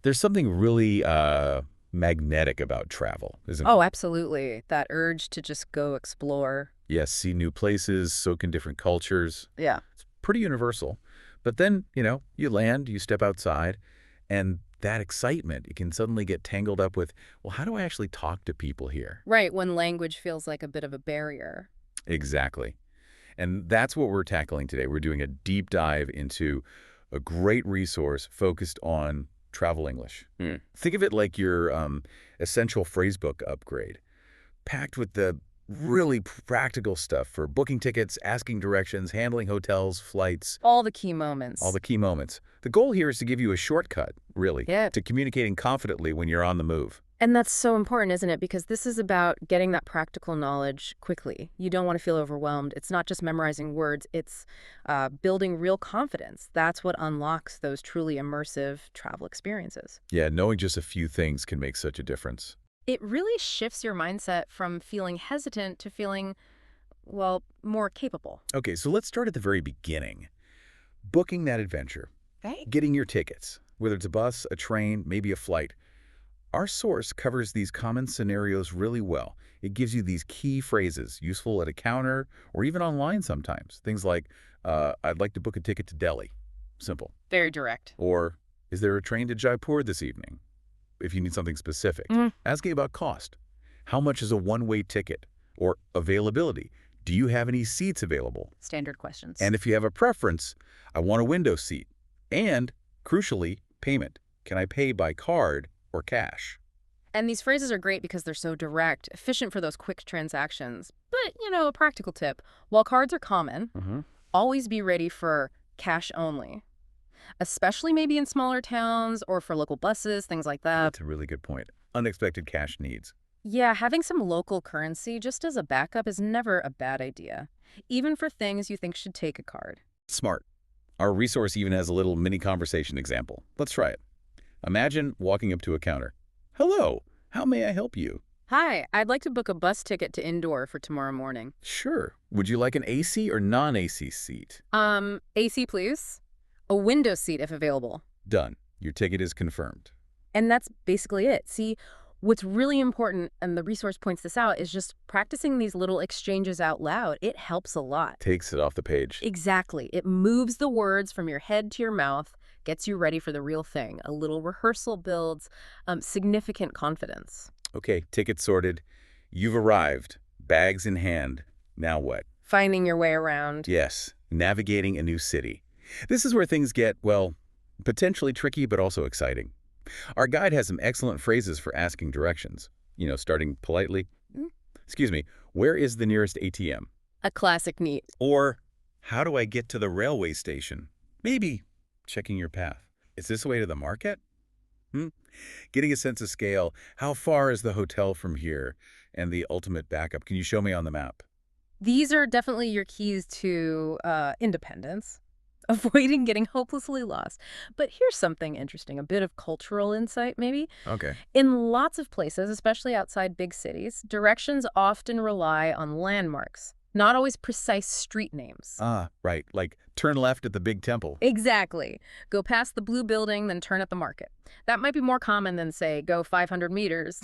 There's something really magnetic about travel, isn't Oh, there? absolutely. That urge to just go explore. Yes, see new places, soak in different cultures. Yeah. It's pretty universal. But then, you land, you step outside, and that excitement, you can suddenly get tangled up with, well, how do I actually talk to people here? Right, when language feels like a bit of a barrier. Exactly. And that's what we're tackling today. We're doing a deep dive into a great resource focused on travel English. Think of it like your essential phrasebook upgrade, packed with the really practical stuff for booking tickets, asking directions, handling hotels, flights, All the key all moments. the key moments. The goal here is to give you a shortcut, really, Yeah. to communicating confidently when you're on the move. And that's so important, isn't it? Because this is about getting that practical knowledge quickly. You don't want to feel overwhelmed. It's not just memorizing words, it's building real confidence. That's what unlocks those truly immersive travel experiences. Yeah, knowing just a few things can make such a difference. It really shifts your mindset from feeling hesitant to feeling, well, more capable. Okay, so let's start at the very beginning. Booking that adventure, Right. getting your tickets, whether it's a bus, a train, maybe a flight. Our source covers these common scenarios really well. It gives you these key phrases, useful at a counter or even online sometimes. Things like, I'd like to book a ticket to Delhi. Simple. Very direct. Or, is there a train to Jaipur this evening? If you need something specific. Mm. Asking about cost. How much is a one-way ticket? Or availability. Do you have any seats available? Standard questions. And if you have a preference, I want a window seat. And, crucially, payment. Can I pay by card or cash? And these phrases are great because they're so direct, efficient for those quick transactions. But, a practical tip. While cards are common, Mm-hmm. always be ready for cash only, especially maybe in smaller towns or for local buses, things like that. That's a really good point. Unexpected cash needs. Yeah, having some local currency just as a backup is never a bad idea, even for things you think should take a card. Smart. Our resource even has a little mini conversation example. Let's try it. Imagine walking up to a counter. Hello, how may I help you? Hi, I'd like to book a bus ticket to Indoor for tomorrow morning. Sure. Would you like an AC or non-AC seat? AC, please. A window seat if available. Done. Your ticket is confirmed. And that's basically it. See, what's really important, and the resource points this out, is just practicing these little exchanges out loud. It helps a lot. Takes it off the page. Exactly. It moves the words from your head to your mouth, gets you ready for the real thing. A little rehearsal builds significant confidence. Okay, ticket sorted. You've arrived. Bags in hand. Now what? Finding your way around. Yes, navigating a new city. This is where things get, well, potentially tricky but also exciting. Our guide has some excellent phrases for asking directions. Starting politely. Mm. Excuse me, where is the nearest ATM? A classic neat. Or, how do I get to the railway station? Maybe checking your path. Is this the way to the market? Getting a sense of scale. How far is the hotel from here? And the ultimate backup. Can you show me on the map? These are definitely your keys to independence, avoiding getting hopelessly lost. But here's something interesting, a bit of cultural insight maybe. Okay. In lots of places, especially outside big cities, directions often rely on landmarks, not always precise street names. Ah, right. Like turn left at the big temple. Exactly. Go past the blue building, then turn at the market. That might be more common than, say, go 500 meters.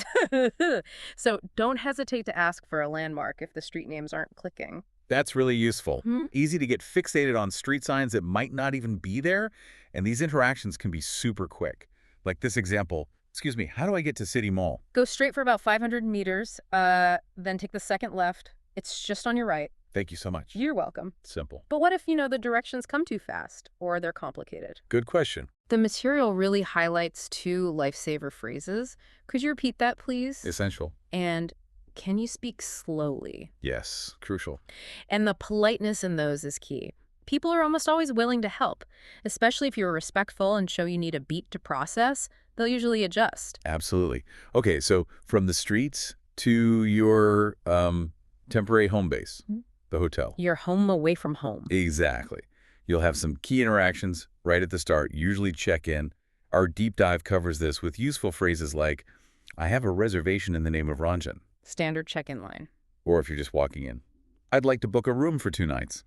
So don't hesitate to ask for a landmark if the street names aren't clicking. That's really useful. Hmm? Easy to get fixated on street signs that might not even be there, and these interactions can be super quick. Like this example, excuse me, how do I get to City Mall? Go straight for about 500 meters, then take the second left. It's just on your right. Thank you so much. You're welcome. Simple. But what if, the directions come too fast or they're complicated? Good question. The material really highlights two lifesaver phrases. Could you repeat that, please? Essential. And can you speak slowly? Yes, crucial. And the politeness in those is key. People are almost always willing to help, especially if you're respectful and show you need a beat to process. They'll usually adjust. Absolutely. Okay, so from the streets to your temporary home base, Mhm. the hotel. You're home away from home. Exactly. You'll have some key interactions right at the start, usually check-in. Our deep dive covers this with useful phrases like, I have a reservation in the name of Ranjan. Standard check-in line. Or if you're just walking in, I'd like to book a room for 2 nights.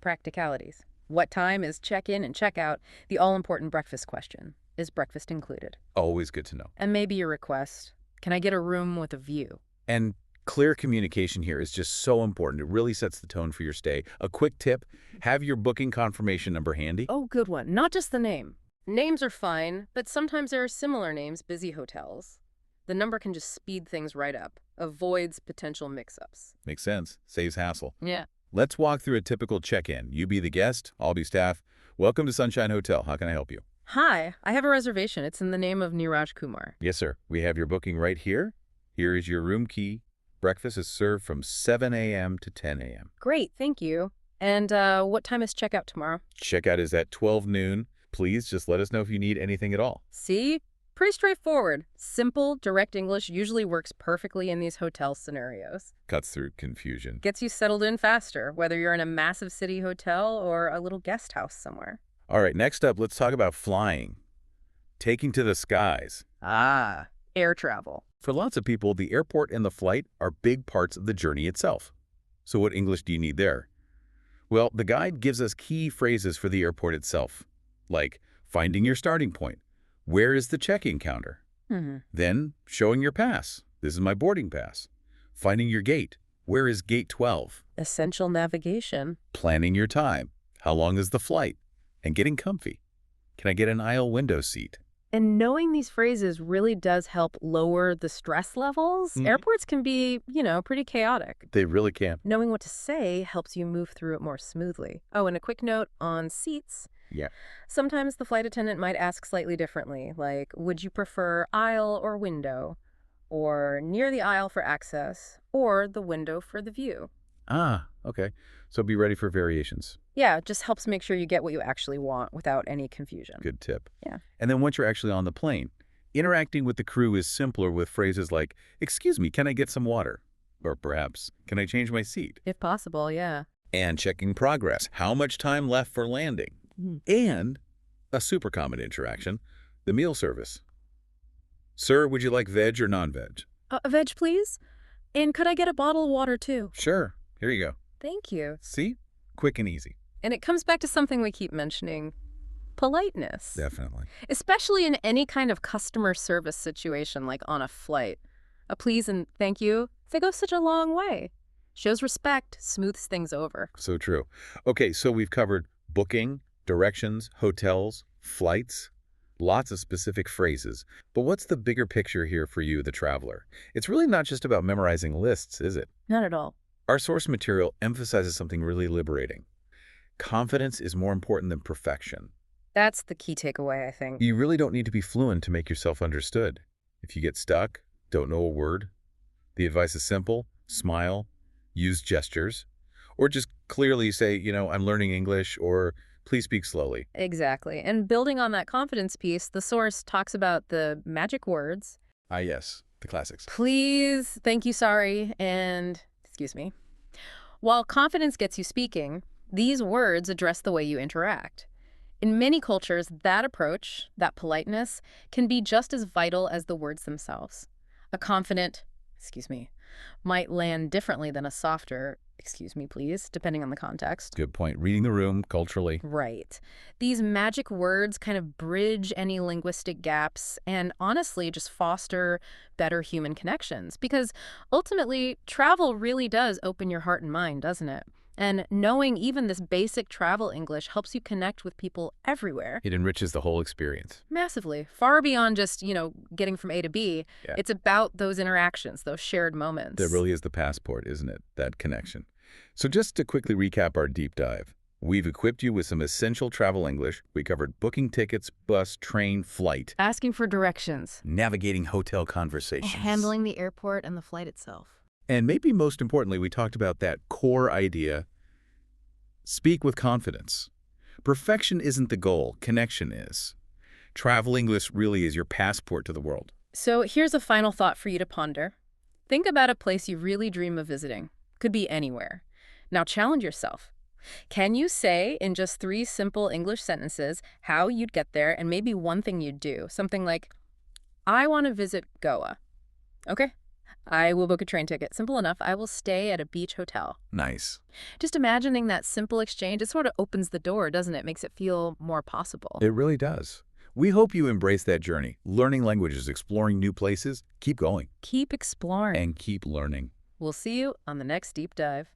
Practicalities. What time is check-in and check-out? The all-important breakfast question. Is breakfast included? Always good to know. And maybe your request. Can I get a room with a view? And clear communication here is just so important. It really sets the tone for your stay. A quick tip, have your booking confirmation number handy. Oh, good one. Not just the name. Names are fine, but sometimes there are similar names, busy hotels. The number can just speed things right up. Avoids potential mix-ups. Makes sense. Saves hassle. Yeah. Let's walk through a typical check-in. You be the guest, I'll be staff. Welcome to Sunshine Hotel. How can I help you? Hi, I have a reservation. It's in the name of Niraj Kumar. Yes, sir. We have your booking right here. Here is your room key. Breakfast is served from 7 a.m. to 10 a.m. Great, thank you. And what time is checkout tomorrow? Checkout is at 12 noon. Please just let us know if you need anything at all. See? Pretty straightforward. Simple, direct English usually works perfectly in these hotel scenarios. Cuts through confusion. Gets you settled in faster, whether you're in a massive city hotel or a little guest house somewhere. All right, next up, let's talk about flying. Taking to the skies. Ah, air travel. For lots of people, the airport and the flight are big parts of the journey itself. So what English do you need there? Well, the guide gives us key phrases for the airport itself, like finding your starting point. Where is the check-in counter? Then showing your pass. This is my boarding pass. Finding your gate. Where is gate 12? Essential navigation. Planning your time. How long is the flight? And getting comfy. Can I get an aisle window seat? And knowing these phrases really does help lower the stress levels. Airports can be, pretty chaotic. They really can. Knowing what to say helps you move through it more smoothly. Oh, and a quick note on seats. Yeah. Sometimes the flight attendant might ask slightly differently, like, would you prefer aisle or window? Or near the aisle for access, or the window for the view. Ah, okay. So be ready for variations. Yeah, it just helps make sure you get what you actually want without any confusion. Good tip. Yeah. And then once you're actually on the plane, interacting with the crew is simpler with phrases like, excuse me, can I get some water? Or perhaps, can I change my seat? If possible, yeah. And checking progress. How much time left for landing? And a super common interaction, the meal service. Sir, would you like veg or non-veg? A veg, please. And could I get a bottle of water, too? Sure. Here you go. Thank you. See? Quick and easy. And it comes back to something we keep mentioning, politeness. Definitely. Especially in any kind of customer service situation, like on a flight. A please and thank you, they go such a long way. Shows respect, smooths things over. So true. Okay, so we've covered booking, directions, hotels, flights, lots of specific phrases. But what's the bigger picture here for you, the traveler? It's really not just about memorizing lists, is it? Not at all. Our source material emphasizes something really liberating. Confidence is more important than perfection. That's the key takeaway, I think. You really don't need to be fluent to make yourself understood. If you get stuck, don't know a word, the advice is simple: smile, use gestures, or just clearly say, I'm learning English, or please speak slowly. Exactly. And building on that confidence piece, the source talks about the magic words. Ah, yes, the classics. Please, thank you, sorry, and excuse me. While confidence gets you speaking, these words address the way you interact. In many cultures, that approach, that politeness, can be just as vital as the words themselves. A confident, might land differently than a softer, excuse me, please, depending on the context. Good point. Reading the room culturally. Right. These magic words kind of bridge any linguistic gaps and honestly just foster better human connections, because ultimately travel really does open your heart and mind, doesn't it? And knowing even this basic travel English helps you connect with people everywhere. It enriches the whole experience. Massively. Far beyond just, getting from A to B. Yeah. It's about those interactions, those shared moments. That really is the passport, isn't it? That connection. So just to quickly recap our deep dive, we've equipped you with some essential travel English. We covered booking tickets, bus, train, flight. Asking for directions. Navigating hotel conversations. Handling the airport and the flight itself. And maybe most importantly, we talked about that core idea: speak with confidence. Perfection isn't the goal, connection is. Travel English really is your passport to the world. So here's a final thought for you to ponder. Think about a place you really dream of visiting. Could be anywhere. Now challenge yourself. Can you say in just 3 simple English sentences how you'd get there and maybe one thing you'd do? Something like, I want to visit Goa. Okay. I will book a train ticket. Simple enough. I will stay at a beach hotel. Nice. Just imagining that simple exchange, it sort of opens the door, doesn't it? Makes it feel more possible. It really does. We hope you embrace that journey. Learning languages, exploring new places, keep going Keep exploring. and keep learning. We'll see you on the next deep dive.